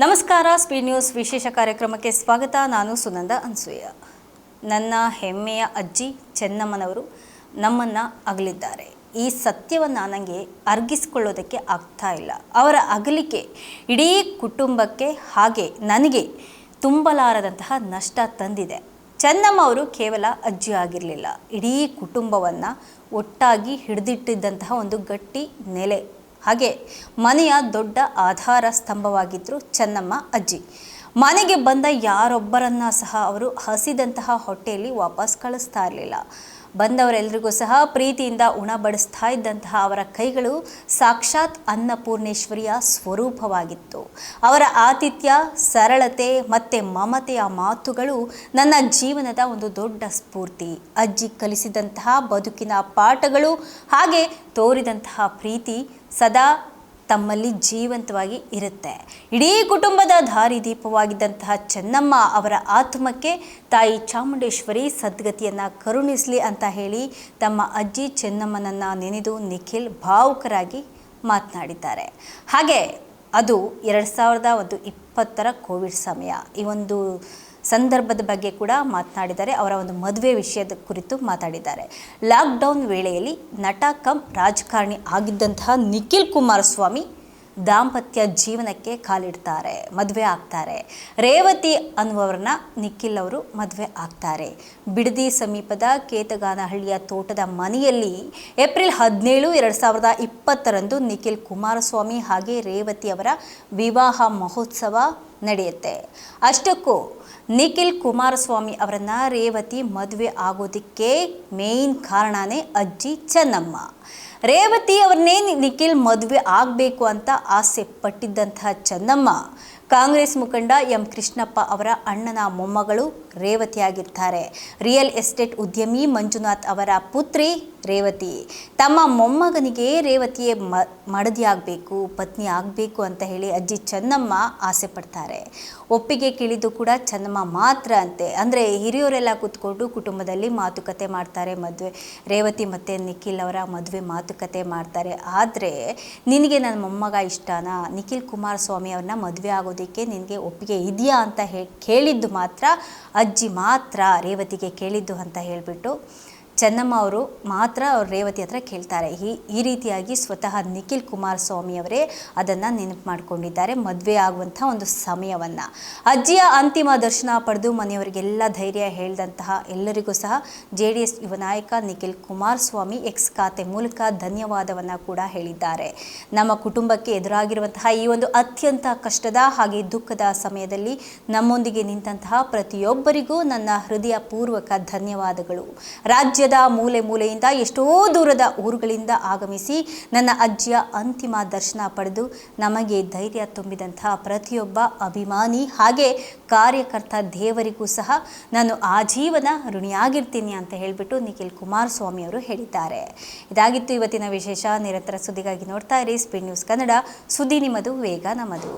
ನಮಸ್ಕಾರ. Speed news ವಿಶೇಷ ಕಾರ್ಯಕ್ರಮಕ್ಕೆ ಸ್ವಾಗತ. ನಾನು ಸುನಂದ ಅನ್ಸೂಯ. ನನ್ನ ಹೆಮ್ಮೆಯ ಅಜ್ಜಿ ಚೆನ್ನಮ್ಮನವರು ನಮ್ಮನ್ನು ಅಗಲಿದ್ದಾರೆ. ಈ ಸತ್ಯವನ್ನು ನನಗೆ ಅರ್ಗಿಸಿಕೊಳ್ಳೋದಕ್ಕೆ ಆಗ್ತಾ ಇಲ್ಲ. ಅವರ ಅಗಲಿಕೆ ಇಡೀ ಕುಟುಂಬಕ್ಕೆ ಹಾಗೆ ನನಗೆ ತುಂಬಲಾರದಂತಹ ನಷ್ಟ ತಂದಿದೆ. ಚೆನ್ನಮ್ಮ ಅವರು ಕೇವಲ ಅಜ್ಜಿ ಆಗಿರಲಿಲ್ಲ, ಇಡೀ ಕುಟುಂಬವನ್ನು ಒಟ್ಟಾಗಿ ಹಿಡಿದಿಟ್ಟಿದ್ದಂತಹ ಒಂದು ಗಟ್ಟಿ ನೆಲೆ, ಹಾಗೆ ಮನೆಯ ದೊಡ್ಡ ಆಧಾರ ಸ್ತಂಭವಾಗಿದ್ದರು ಚೆನ್ನಮ್ಮ ಅಜ್ಜಿ. ಮನೆಗೆ ಬಂದ ಯಾರೊಬ್ಬರನ್ನ ಸಹ ಅವರು ಹಸಿದಂತಹ ಹೊಟ್ಟೆಯಲ್ಲಿ ವಾಪಸ್ ಕಳಿಸ್ತಾ ಇರಲಿಲ್ಲ. ಬಂದವರೆಲ್ಲರಿಗೂ ಸಹ ಪ್ರೀತಿಯಿಂದ ಉಣಬಡಿಸ್ತಾ ಇದ್ದಂತಹ ಅವರ ಕೈಗಳು ಸಾಕ್ಷಾತ್ ಅನ್ನಪೂರ್ಣೇಶ್ವರಿಯ ಸ್ವರೂಪವಾಗಿತ್ತು. ಅವರ ಆತಿಥ್ಯ, ಸರಳತೆ ಮತ್ತು ಮಮತೆಯ ಮಾತುಗಳು ನನ್ನ ಜೀವನದ ಒಂದು ದೊಡ್ಡ ಸ್ಫೂರ್ತಿ. ಅಜ್ಜಿ ಕಲಿಸಿದಂತಹ ಬದುಕಿನ ಪಾಠಗಳು ಹಾಗೆ ತೋರಿದಂತಹ ಪ್ರೀತಿ ಸದಾ ತಮ್ಮಲ್ಲಿ ಜೀವಂತವಾಗಿ ಇರುತ್ತೆ. ಇಡೀ ಕುಟುಂಬದ ದಾರಿದೀಪವಾಗಿದ್ದಂತಹ ಚೆನ್ನಮ್ಮ ಅವರ ಆತ್ಮಕ್ಕೆ ತಾಯಿ ಚಾಮುಂಡೇಶ್ವರಿ ಸದ್ಗತಿಯನ್ನು ಕರುಣಿಸಲಿ ಅಂತ ಹೇಳಿ ತಮ್ಮ ಅಜ್ಜಿ ಚೆನ್ನಮ್ಮನನ್ನು ನೆನೆದು ನಿಖಿಲ್ ಭಾವುಕರಾಗಿ ಮಾತನಾಡಿದ್ದಾರೆ. ಹಾಗೆ ಅದು 2020 ಕೋವಿಡ್ ಸಮಯ. ಈ ಒಂದು ಸಂದರ್ಭದ ಬಗ್ಗೆ ಕೂಡ ಮಾತನಾಡಿದ್ದಾರೆ. ಅವರ ಒಂದು ಮದುವೆ ವಿಷಯದ ಕುರಿತು ಮಾತಾಡಿದ್ದಾರೆ. ಲಾಕ್ಡೌನ್ ವೇಳೆಯಲ್ಲಿ ನಟ ಕಮ್ ರಾಜಕಾರಣಿ ಆಗಿದ್ದಂತಹ ನಿಖಿಲ್ ಕುಮಾರಸ್ವಾಮಿ ದಾಂಪತ್ಯ ಜೀವನಕ್ಕೆ ಕಾಲಿಡ್ತಾರೆ, ಮದುವೆ ಆಗ್ತಾರೆ. ರೇವತಿ ಅನ್ನುವರನ್ನ ನಿಖಿಲ್ ಅವರು ಮದುವೆ ಆಗ್ತಾರೆ. ಬಿಡದಿ ಸಮೀಪದ ಕೇತಗಾನಹಳ್ಳಿಯ ತೋಟದ ಮನೆಯಲ್ಲಿ ಏಪ್ರಿಲ್ 17, 2020 ನಿಖಿಲ್ ಕುಮಾರಸ್ವಾಮಿ ಹಾಗೆ ರೇವತಿ ಅವರ ವಿವಾಹ ಮಹೋತ್ಸವ ನಡೆಯುತ್ತೆ. ಅಷ್ಟಕ್ಕೂ ನಿಖಿಲ್ ಕುಮಾರಸ್ವಾಮಿ ಅವರನ್ನು ರೇವತಿ ಮದುವೆ ಆಗೋದಕ್ಕೆ ಮೇಯ್ನ್ ಕಾರಣನೇ ಅಜ್ಜಿ ಚೆನ್ನಮ್ಮ. ರೇವತಿ ಅವ್ರನ್ನೇ ನಿಖಿಲ್ ಮದುವೆ ಆಗಬೇಕು ಅಂತ ಆಸೆ ಪಟ್ಟಿದ್ದಂತಹ ಚೆನ್ನಮ್ಮ ಕಾಂಗ್ರೆಸ್ ಮುಖಂಡ ಎಂ ಕೃಷ್ಣಪ್ಪ ಅವರ ಅಣ್ಣನ ಮೊಮ್ಮಗಳು ರೇವತಿಯಾಗಿರ್ತಾರೆ. ರಿಯಲ್ ಎಸ್ಟೇಟ್ ಉದ್ಯಮಿ ಮಂಜುನಾಥ್ ಅವರ ಪುತ್ರಿ ರೇವತಿ. ತಮ್ಮ ಮೊಮ್ಮಗನಿಗೆ ರೇವತಿಯೇ ಮಡದಿಯಾಗಬೇಕು, ಪತ್ನಿ ಆಗಬೇಕು ಅಂತ ಹೇಳಿ ಅಜ್ಜಿ ಚೆನ್ನಮ್ಮ ಆಸೆ ಪಡ್ತಾರೆ. ಒಪ್ಪಿಗೆ ಕೇಳಿದ್ದು ಕೂಡ ಚೆನ್ನಮ್ಮ ಮಾತ್ರ ಅಂತೆ. ಅಂದರೆ ಹಿರಿಯವರೆಲ್ಲ ಕೂತ್ಕೊಂಡು ಕುಟುಂಬದಲ್ಲಿ ಮಾತುಕತೆ ಮಾಡ್ತಾರೆ. ಮದುವೆ ರೇವತಿ ಮತ್ತು ನಿಖಿಲ್ ಅವರ ಮದುವೆ ಮಾತುಕತೆ ಮಾಡ್ತಾರೆ. ಆದರೆ ನಿನಗೆ ನನ್ನ ಮೊಮ್ಮಗ ಇಷ್ಟನಾ, ನಿಖಿಲ್ ಕುಮಾರಸ್ವಾಮಿ ಅವ್ರನ್ನ ಮದುವೆ ಆಗೋದಕ್ಕೆ ನಿನಗೆ ಒಪ್ಪಿಗೆ ಇದೆಯಾ ಅಂತ ಕೇಳಿದ್ದು ಮಾತ್ರ ಅಜ್ಜಿ ಮಾತ್ರ ರೇವತಿಗೆ ಕೇಳಿದ್ದು ಅಂತ ಹೇಳಿಬಿಟ್ಟು ಚೆನ್ನಮ್ಮ ಅವರು ಮಾತ್ರ ಅವ್ರು ರೇವತಿ ಹತ್ರ ಕೇಳ್ತಾರೆ. ಈ ರೀತಿಯಾಗಿ ಸ್ವತಃ ನಿಖಿಲ್ ಕುಮಾರಸ್ವಾಮಿ ಅವರೇ ಅದನ್ನು ನೆನಪು ಮಾಡಿಕೊಂಡಿದ್ದಾರೆ, ಮದುವೆ ಆಗುವಂಥ ಒಂದು ಸಮಯವನ್ನು. ಅಜ್ಜಿಯ ಅಂತಿಮ ದರ್ಶನ ಪಡೆದು ಮನೆಯವರಿಗೆಲ್ಲ ಧೈರ್ಯ ಹೇಳಿದಂತಹ ಎಲ್ಲರಿಗೂ ಸಹ JDS ಯುವ ನಾಯಕ ನಿಖಿಲ್ ಕುಮಾರಸ್ವಾಮಿ ಎಕ್ಸ್ ಖಾತೆ ಮೂಲಕ ಧನ್ಯವಾದವನ್ನು ಕೂಡ ಹೇಳಿದ್ದಾರೆ. ನಮ್ಮ ಕುಟುಂಬಕ್ಕೆ ಎದುರಾಗಿರುವಂತಹ ಈ ಒಂದು ಅತ್ಯಂತ ಕಷ್ಟದ ಹಾಗೆ ದುಃಖದ ಸಮಯದಲ್ಲಿ ನಮ್ಮೊಂದಿಗೆ ನಿಂತಹ ಪ್ರತಿಯೊಬ್ಬರಿಗೂ ನನ್ನ ಹೃದಯಪೂರ್ವಕ ಧನ್ಯವಾದಗಳು. ರಾಜ್ಯದ ಮೂಲೆ ಮೂಲೆಯಿಂದ ಎಷ್ಟೋ ದೂರದ ಊರುಗಳಿಂದ ಆಗಮಿಸಿ ನನ್ನ ಅಜ್ಜಿಯ ಅಂತಿಮ ದರ್ಶನ ಪಡೆದು ನಮಗೆ ಧೈರ್ಯ ತುಂಬಿದಂತಹ ಪ್ರತಿಯೊಬ್ಬ ಅಭಿಮಾನಿ ಹಾಗೆ ಕಾರ್ಯಕರ್ತ ದೇವರಿಗೂ ಸಹ ನಾನು ಆಜೀವನ ಋಣಿಯಾಗಿರ್ತೀನಿ ಅಂತ ಹೇಳಿಬಿಟ್ಟು ನಿಖಿಲ್ ಕುಮಾರಸ್ವಾಮಿ ಅವರು ಹೇಳಿದ್ದಾರೆ. ಇದಾಗಿತ್ತು ಇವತ್ತಿನ ವಿಶೇಷ. ನಿರಂತರ ಸುದ್ದಿಗಾಗಿ ನೋಡ್ತಾ ಇರಿ ಸ್ಪೀಡ್ ನ್ಯೂಸ್ ಕನ್ನಡ. ಸುದ್ದಿ ನಿಮ್ಮದು, ವೇಗ ನಮ್ಮದು.